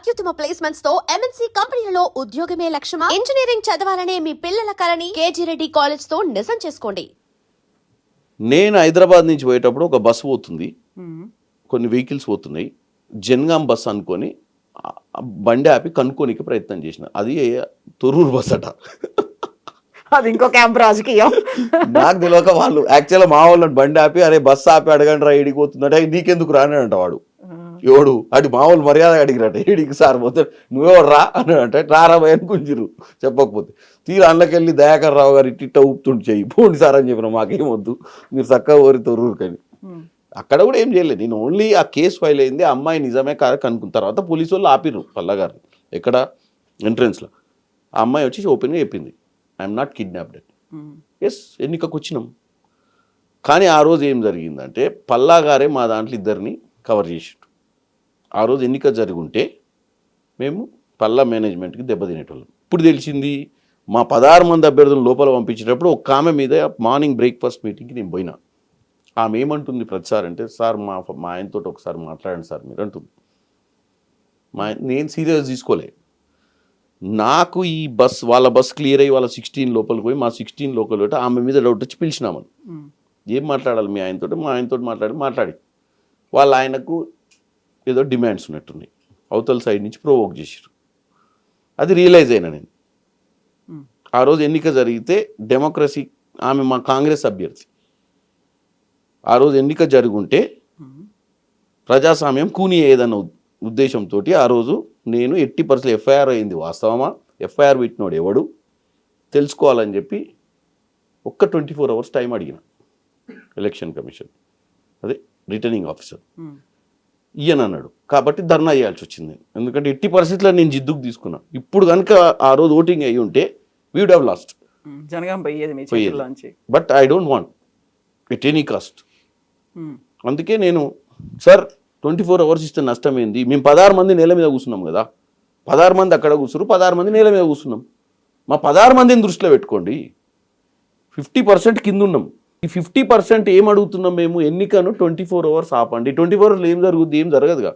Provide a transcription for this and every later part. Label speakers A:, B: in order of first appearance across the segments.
A: అత్యుత్తమ ప్లేస్మెంట్స్ తో ఎంఎన్సీ కంపెనీలలో ఉద్యోగమే లక్ష్యమా? ఇంజనీరింగ్ చదవాలనే మీ పిల్లల కలని కేజీ రెడ్డి కాలేజ్ తో నిజం చేసుకోండి.
B: నేను హైదరాబాద్ నుంచి పోయేటప్పుడు ఒక బస్సు పోతుంది, కొన్ని వెహికల్స్ పోతున్నాయి. జన్గాం బస్ అనుకొని బండి ఆపి కనుక్కోనికి ప్రయత్నం చేసిన. అది తొర్రూరు బస్ అట.
C: అది ఇంకో క్యాంప్ రాజకీయం.
B: నాకు తెలియక వాళ్ళు యాక్చువల్గా మా వాళ్ళని బండి ఆపి అరే బస్సు ఆపి అడగండి రా ఇడికి పోతుందంటే నీకెందుకు రానంట వాడు. ఎవడు అటు మా వాళ్ళు మర్యాద అడిగినట్ట ఇడికి సార్ పోతే నువ్వెవడు రా అని అంటే రారా భయ అనుకుంటారు చెప్పకపోతే. తీరు అందులోకెళ్ళి దయాకర్ రావు గారు ఇట్ట ఊపుతుంటే చెయ్యి పోండి సార్ అని చెప్పిన మాకేమొద్దు మీరు చక్కగా ఓరి తొర్రూరు కానీ. అక్కడ కూడా ఏం చేయలేదు, నేను ఓన్లీ ఆ కేసు ఫైల్ అయింది, అమ్మాయి నిజమే కాదు కనుక్కున్న తర్వాత పోలీసు వాళ్ళు ఆపిర్రు పల్లగారు ఎక్కడ ఎంట్రన్స్లో. ఆ అమ్మాయి వచ్చి ఓపెన్గా చెప్పింది ఐఎమ్ నాట్ కిడ్నాప్డ్. ఎస్ ఎన్నికకు వచ్చినాం. కానీ ఆ రోజు ఏం జరిగిందంటే పల్లాగారే మా దాంట్లో ఇద్దరిని కవర్ చేసిండు. ఆ రోజు ఎన్నిక జరుగుంటే మేము పల్లా మేనేజ్మెంట్కి దెబ్బతినేటోళ్ళం. ఇప్పుడు తెలిసింది మా 16 మంది అభ్యర్థులను లోపల పంపించేటప్పుడు ఒక ఆమె మీద మార్నింగ్ బ్రేక్ఫాస్ట్ మీటింగ్కి నేను పోయినా. ఆమె ఏమంటుంది ప్రతిసారి అంటే సార్ మా ఆయనతో ఒకసారి మాట్లాడండి సార్ మీరు అంటుంది. నేను సీరియస్ తీసుకోలే. నాకు ఈ వాళ్ళ బస్ క్లియర్ అయ్యి వాళ్ళ 16 లోపలికి పోయి మా 16 లోపల పెట్టి ఆమె మీద డౌట్ వచ్చి పిలిచినామని. ఏం మాట్లాడాలి మీ ఆయనతో? మా ఆయనతో మాట్లాడి వాళ్ళ ఆయనకు ఏదో డిమాండ్స్ ఉన్నట్టున్నాయి, అవతల సైడ్ నుంచి ప్రొవోక్ చేసారు. అది రియలైజ్ అయినా నేను. ఆ రోజు ఎన్నిక జరిగితే డెమోక్రసీ ఆమె మా కాంగ్రెస్ అభ్యర్థి. ఆ రోజు ఎన్నిక జరుగుంటే ప్రజాస్వామ్యం కూని ఏదన్న ఉద్దేశంతో ఆ రోజు నేను 80% ఎఫ్ఐఆర్ అయింది వాస్తవమా, ఎఫ్ఐఆర్ పెట్టినోడు ఎవడు తెలుసుకోవాలని చెప్పి ఒక్క 24 hours టైం అడిగిన ఎలక్షన్ కమిషన్, అదే రిటర్నింగ్ ఆఫీసర్. ఈయన అన్నాడు కాబట్టి ధర్నా చేయాల్సి వచ్చింది. ఎందుకంటే 80% నేను జిద్దుకు తీసుకున్నా. ఇప్పుడు కనుక ఆ రోజు ఓటింగ్ అయ్యి ఉంటే we would have lost. But I don't want at any cost. అందుకే నేను సార్ 24 hours ఇస్తే నష్టమైంది. మేము 16 మంది నేల మీద కూర్చున్నాం కదా, 16 మంది అక్కడ కూర్చున్నారు, 16 మంది నేల మీద కూర్చున్నాం. మా 16 మందిని దృష్టిలో పెట్టుకోండి. 50% కింద ఉన్నాం. ఈ 50% ఏం అడుగుతున్నాం మేము, ఎన్నికను 24 hours ఆపండి. 24 hours ఏం జరుగుద్ది? ఏం జరగదుగా.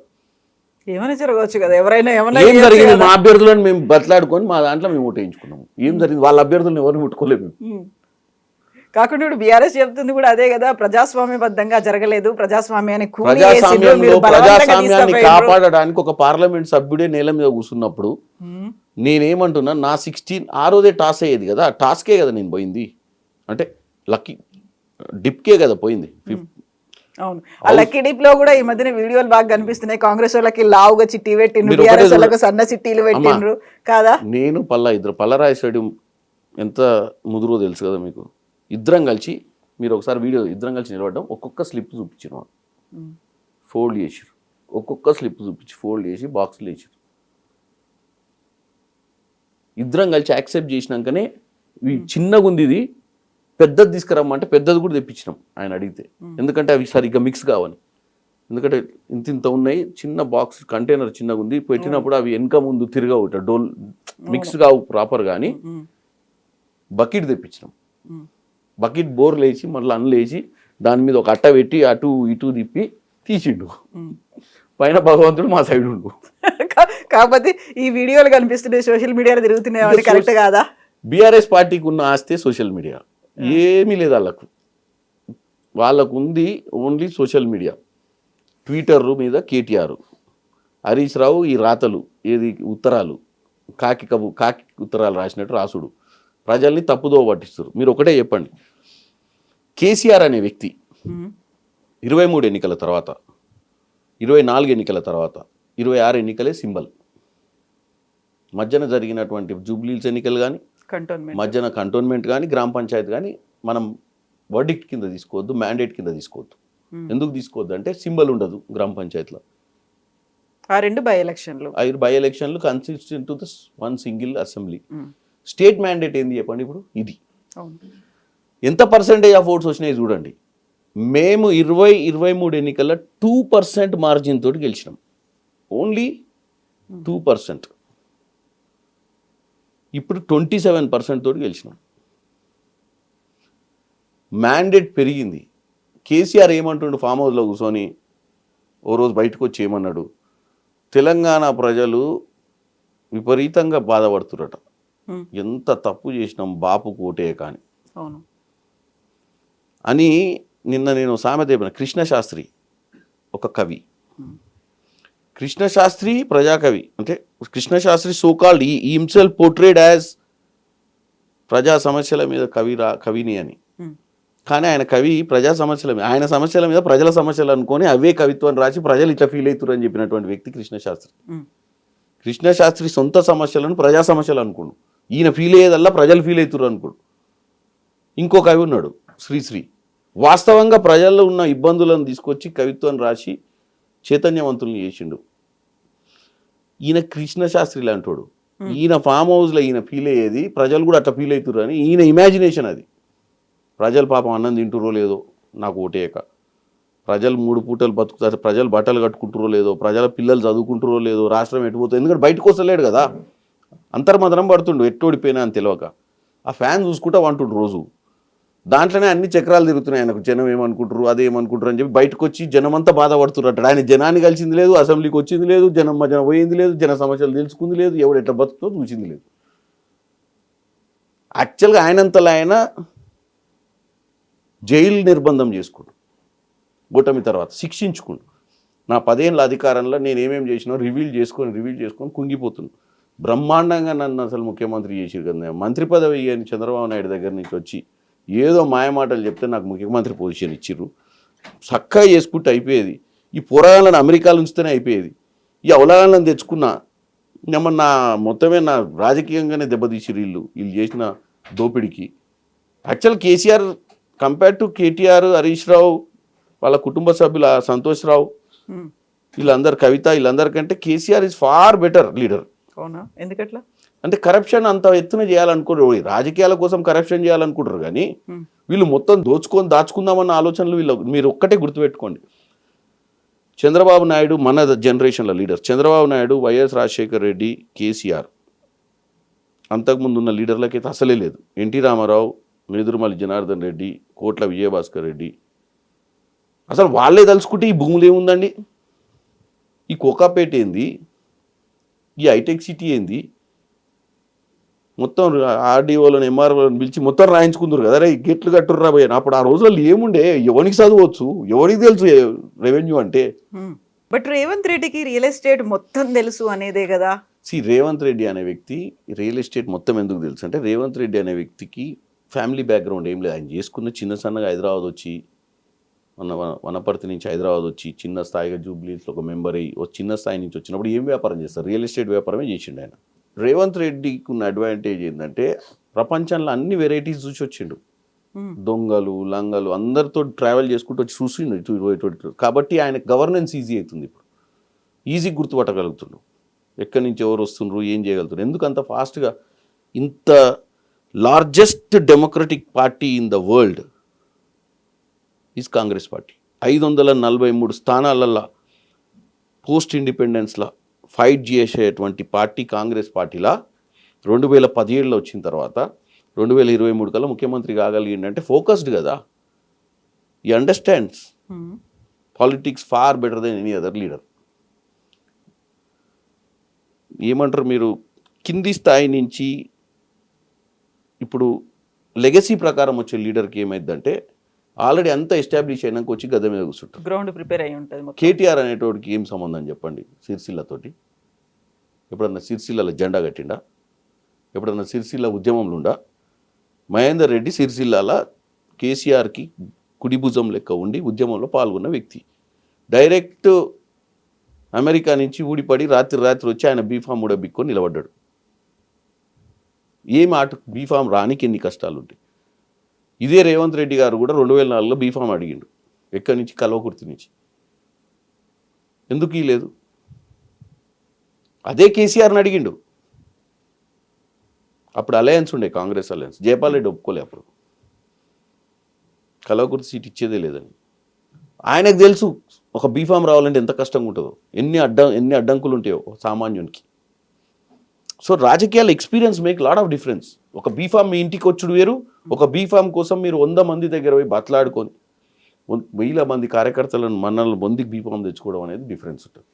C: ఏమైనా జరగవచ్చు కదా, ఎవరైనా
B: ఏం జరిగింది? మా అభ్యర్థులను మేము బతలాడుకొని మా దాంట్లో మేము ఓటేయించుకున్నాము. ఏం జరిగింది? వాళ్ళ అభ్యర్థులను ఎవరిని ముట్టుకోలేము.
C: కాకుండా ఇప్పుడు బీఆర్ఎస్ చెప్తుంది కూడా అదే కదా, ప్రజాస్వామ్యబద్ధంగా జరగలేదు, ప్రజాస్వామ్యాన్ని
B: ప్రజాస్వామ్యాన్ని కాపాడడానికి ఒక పార్లమెంట్ సభ్యుడే నేల మీద కూర్చున్నప్పుడు నేనేమంటున్నా, నా 16 ఆ రోజే టాస్ అయ్యేది కదా, టాస్కే కదా నేను పోయింది. అంటే లక్కీ డిప్కే కదా పోయింది.
C: అవును, ఆ లక్కీ డిప్ లో కూడా ఈ మధ్యన వీడియోలు బాగా కనిపిస్తున్నాయి. కాంగ్రెస్ వాళ్ళకి లావుగా చిట్టి పెట్టిండ్రు, బీఆర్ఎస్ వాళ్ళకి సన్న చిట్టీలు పెట్టిండ్రు కాదా. నేను
B: పల్లరాజేశ్వరి ఎంత ముదురో తెలుసు కదా మీకు. ఇద్దరం కలిసి మీరు ఒకసారి వీడియో ఇద్దరం కలిసి నిలబడ్డాం, ఒక్కొక్క స్లిప్ చూపించారు, ఫోల్డ్ చేసారు, ఒక్కొక్క స్లిప్ చూపించి ఫోల్డ్ చేసి బాక్స్లో వేసారు. ఇద్దరం కలిసి యాక్సెప్ట్ చేసినాకనే చిన్నగా ఉంది ఇది పెద్దది తీసుకురమ్మంటే పెద్దది కూడా తెప్పించినాం ఆయన అడిగితే. ఎందుకంటే అవి సరిగ్గా మిక్స్ కావాలి. ఎందుకంటే ఇంత ఉన్నాయి, చిన్న బాక్స్ కంటైనర్ చిన్నగా ఉంది, పెట్టినప్పుడు అవి వెనక ముందు తిరగవు, డోల్ మిక్స్ కావు ప్రాపర్. కానీ బకెట్ తెప్పించినాం. బకెట్ బోర్లు వేసి మళ్ళీ అన్లేసి దాని మీద ఒక అట్ట పెట్టి అటు ఇటు తిప్పి తీసిండు. పైన భగవంతుడు మా సైడ్ ఉండు.
C: కాకపోతే ఈ వీడియోలు కనిపిస్తున్నాయి, సోషల్ మీడియాలో తిరుగుతున్నాయి, కరెక్ట్ కాదా?
B: బీఆర్ఎస్ పార్టీకి ఉన్న ఆస్తే సోషల్ మీడియా ఏమీ లేదు వాళ్ళకు ఉంది ఓన్లీ సోషల్ మీడియా. ట్విట్టర్ మీద కేటీఆర్, హరీష్ రావు ఈ రాతలు ఏది ఉత్తరాలు కాకి ఉత్తరాలు రాసినట్టు రాసుడు, ప్రజల్ని తప్పుదో పట్టిస్తారు. మీరు ఒకటే చెప్పండి, కేసీఆర్ అనే వ్యక్తి 23 ఎన్నికల తర్వాత, 24 ఎన్నికల తర్వాత 26 ఎన్నికలే సింబల్. మధ్యన జరిగినటువంటి జూబ్లీహిల్స్ ఎన్నికలు కానీ, మధ్యన కంటోన్మెంట్ కానీ, గ్రామ పంచాయతీ కానీ మనం వర్డిక్ట్ కింద తీసుకోవద్దు, మ్యాండేట్ కింద తీసుకోవద్దు. ఎందుకు తీసుకోవద్దు అంటే సింబల్ ఉండదు గ్రామ పంచాయతీలో.
C: ఆ 2 బై ఎలక్షన్లు consistent to the one single assembly. State mandate ఏంది చెప్పండి ఇప్పుడు? ఇది ఎంత పర్సెంటేజ్ ఆఫ్ ఓట్స్ వచ్చినాయి చూడండి. మేము 23 ఎన్నికల్లో 2% మార్జిన్ తోటి గెలిచినాం, ఓన్లీ 2%. ఇప్పుడు 27% తోటి గెలిచినాం. మ్యాండేట్ పెరిగింది. కేసీఆర్ ఏమంటుండు, ఫామ్ హౌస్లో కూర్చొని ఓ రోజు బయటకు వచ్చి ఏమన్నాడు, తెలంగాణ ప్రజలు విపరీతంగా బాధపడుతురట.
D: ఉమ్,
C: ఎంత తప్పు చేసినాం బాపు కోటే కానీ
D: అవును.
C: అని నిన్న నేను సామెత చెప్పిన. కృష్ణశాస్త్రి ఒక కవి, కృష్ణశాస్త్రి ప్రజాకవి. అంటే కృష్ణశాస్త్రి సోకాల్డ్ ఈ హిమ్సెల్ఫ్ పోర్ట్రేడ్ యాజ్ ప్రజా సమస్యల మీద కవిని అని.
D: ఉమ్,
C: కానీ ఆయన కవి ప్రజా సమస్యల మీద, ఆయన సమస్యల మీద ప్రజల సమస్యలు అనుకొని అవే కవిత్వాన్ని రాసి ప్రజలు ఇట్లా ఫీల్ అవుతారు అని చెప్పినటువంటి వ్యక్తి కృష్ణశాస్త్రి.
D: ఉమ్,
C: కృష్ణశాస్త్రి సొంత సమస్యలను ప్రజా సమస్యలు అనుకోడు, ఈయన ఫీల్ అయ్యేదల్లా ప్రజలు ఫీల్ అవుతారు అనుకోడు. ఇంకో కవి ఉన్నాడు శ్రీశ్రీ, వాస్తవంగా ప్రజల్లో ఉన్న ఇబ్బందులను తీసుకొచ్చి కవిత్వాన్ని రాసి చైతన్యవంతుల్ని చేసిండు. ఈయన కృష్ణశాస్త్రి లాంటోడు. ఈయన ఫామ్ హౌస్లో ఈయన ఫీల్ అయ్యేది ప్రజలు కూడా అట్లా ఫీల్ అవుతారు అని ఈయన ఇమాజినేషన్ అది. ప్రజలు పాపం అన్నం తింటురో లేదో నాకు ఓటేయక, ప్రజలు 3 పూటలు బతుకుతారు, ప్రజలు బట్టలు కట్టుకుంటురో లేదో, ప్రజల పిల్లలు చదువుకుంటురో లేదో, రాష్ట్రం ఎటుపోతుంది, ఎందుకంటే బయటకు వస్తలేడు కదా, అంతర్మదనం పడుతుండు ఎట్టోడిపోయినా అని తెలియక. ఆ ఫ్యాన్ చూసుకుంటా వంటుండు రోజు. దాంట్లోనే అన్ని చక్రాలు తిరుగుతున్నాయి ఆయనకు. జనం ఏమనుకుంటారు, అదేమనుకుంటారు అని చెప్పి బయటకు వచ్చి జనమంతా బాధపడుతున్నారు. ఆయన జనాన్ని కలిసింది లేదు, అసెంబ్లీకి వచ్చింది లేదు, జనం మధ్యన పోయింది లేదు, జన సమస్యలు తెలుసుకుంది లేదు, ఎవడు ఎట్లా బతుకుతో చూసింది లేదు. యాక్చువల్గా ఆయనంతలో ఆయన జైలు నిర్బంధం చేసుకుంటు, ఓటమి తర్వాత శిక్షించుకుంటు. నా 10 ఏళ్ళ అధికారంలో నేను ఏమేమి చేసినా రివీల్ చేసుకొని కుంగిపోతున్నాను. బ్రహ్మాండంగా నన్ను అసలు ముఖ్యమంత్రి చేసిరు కదా, మంత్రి పదవి అని చంద్రబాబు నాయుడు దగ్గర నుంచి వచ్చి ఏదో మాయమాటలు చెప్తే నాకు ముఖ్యమంత్రి పొజిషన్ ఇచ్చిర్రు. చక్కగా చేసుకుంటే అయిపోయేది. ఈ పోరాగాలను అమెరికాలో ఉంచితేనే అయిపోయేది. ఈ అవలాగాలను తెచ్చుకున్నా నా మొత్తమే నా రాజకీయంగానే దెబ్బతీసిరు వీళ్ళు చేసిన దోపిడికి. Actual KCR compare to KTR, Harish Rao, వాళ్ళ కుటుంబ సభ్యుల సంతోష్ రావు,
D: ఉమ్,
C: వీళ్ళందరూ, కవిత, వీళ్ళందరికంటే KCR is far better leader.
D: అవునా, ఎందుకట్లా?
C: అంటే కరప్షన్ అంత ఎత్తున చేయాలనుకోరు, రాజకీయాల కోసం కరప్షన్ చేయాలనుకుంటారు కానీ
D: ఉమ్,
C: వీళ్ళు మొత్తం దాచుకుందామన్న ఆలోచనలు వీళ్ళు. మీరు ఒక్కటే గుర్తుపెట్టుకోండి, చంద్రబాబు నాయుడు మన జనరేషన్ల లీడర్. చంద్రబాబు నాయుడు, వైఎస్ రాజశేఖర్ రెడ్డి, కేసీఆర్, అంతకుముందు ఉన్న లీడర్లకైతే అసలే లేదు. ఎన్టీ రామారావు, నేదురుమల్లి జనార్దన్ రెడ్డి, కోట్ల విజయభాస్కర్ రెడ్డి, అసలు వాళ్ళే తలుచుకుంటే ఈ భూములు ఏముందండి, ఈ కోకాపేట ఏంది, ఈ హైటెక్ సిటీ ఏంది, మొత్తం ఆర్డీఓలను ఎంఆర్ఓలను పిలిచి మొత్తం రాయించుకుందరు కదా, రే గెట్లు కట్టుర్రా పోయాను. అప్పుడు ఆ రోజుల్లో ఏముండే, ఎవరికి చదవచ్చు, ఎవరికి తెలుసు రెవెన్యూ అంటే.
D: బట్ రేవంత్ రెడ్డికి రియల్ ఎస్టేట్ మొత్తం తెలుసు అనేదే కదా.
C: రేవంత్ రెడ్డి అనే వ్యక్తి రియల్ ఎస్టేట్ మొత్తం ఎందుకు తెలుసు అంటే, రేవంత్ రెడ్డి అనే వ్యక్తికి ఫ్యామిలీ బ్యాక్గ్రౌండ్ ఏం లేదు. ఆయన చేసుకున్న చిన్న సన్నగా హైదరాబాద్ వచ్చి, వనపర్తి నుంచి హైదరాబాద్ వచ్చి చిన్న స్థాయిగా జూబ్లీస్లో ఒక మెంబర్ అయ్యి చిన్న స్థాయి నుంచి వచ్చినప్పుడు ఏం వ్యాపారం చేస్తారు, రియల్ ఎస్టేట్ వ్యాపారమే చేసిండు ఆయన. రేవంత్ రెడ్డికి ఉన్న అడ్వాంటేజ్ ఏంటంటే ప్రపంచంలో అన్ని వెరైటీస్ చూసి వచ్చిండు. దొంగలు, లంగలు అందరితో ట్రావెల్ చేసుకుంటూ వచ్చి చూసిండు. కాబట్టి ఆయన గవర్నెన్స్ ఈజీ అవుతుంది. ఇప్పుడు ఈజీ గుర్తుపట్టగలుగుతుండు ఎక్కడి నుంచి ఎవరు వస్తుండ్రు, ఏం చేయగలుగుతారు. ఎందుకు అంత ఫాస్ట్గా ఇంత largest democratic party in the world is Congress party. 543 స్థానాలల్లో పోస్ట్ ఇండిపెండెన్స్లో ఫైట్ చేసేటువంటి పార్టీ కాంగ్రెస్ పార్టీలా 2017లో వచ్చిన తర్వాత 2023 కల్లా ముఖ్యమంత్రి కాగలిగిందంటే ఫోకస్డ్ కదా. He understands politics far better than any other leader. ఏమంటారు మీరు, కింది స్థాయి నుంచి ఇప్పుడు లెగసీ ప్రకారం వచ్చే లీడర్కి ఏమైందంటే ఆల్రెడీ అంతా ఎస్టాబ్లిష్ అయినాక వచ్చి గద మీద కూర్చుంటారు.
D: గ్రౌండ్ ప్రిపేర్ అయి ఉంటుంది.
C: కేటీఆర్ అనేటోడికి ఏం సంబంధం చెప్పండి సిరిసిల్లతోటి? ఎప్పుడన్నా సిరిసిల్లలో జెండా కట్టిండా? ఎప్పుడన్నా సిరిసిల్ల ఉద్యమంలో ఉండా? మహేందర్ రెడ్డి సిరిసిల్లాల కేసీఆర్కి కుడి భుజం లెక్క ఉండి ఉద్యమంలో పాల్గొన్న వ్యక్తి. డైరెక్ట్ అమెరికా నుంచి ఊడిపడి రాత్రి వచ్చి ఆయన బీఫామ్ కూడా బిక్కొని నిలబడ్డాడు. ఏం ఆట బీఫామ్ రానికి ఎన్ని కష్టాలు ఉంటాయి. ఇదే రేవంత్ రెడ్డి గారు కూడా 2004లో బీఫామ్ అడిగిండు. ఎక్కడి నుంచి? కల్వకుర్తి నుంచి. ఎందుకు లేదు? అదే కేసీఆర్ని అడిగిండు. అప్పుడు అలయన్స్ ఉండే, కాంగ్రెస్ అలయన్స్. జయపాల్ రెడ్డి ఒప్పుకోలే అప్పుడు, కల్వకుర్తి సీట్ ఇచ్చేదే లేదని. ఆయనకు తెలుసు ఒక బీఫామ్ రావాలంటే ఎంత కష్టంగా ఉంటుందో, ఎన్ని అడ్డంకులు ఉంటాయో సామాన్యునికి. సో రాజకీయాల experience make lot of difference. ఒక బీఫామ్ మీ ఇంటికి వచ్చుడు వేరు, ఒక బీఫామ్ కోసం మీరు 100 మంది దగ్గర పోయి బతలాడుకొని 1000 మంది కార్యకర్తలను మనల్ని బొందికి బీఫామ్ తెచ్చుకోవడం అనేది డిఫరెన్స్ ఉంటుంది.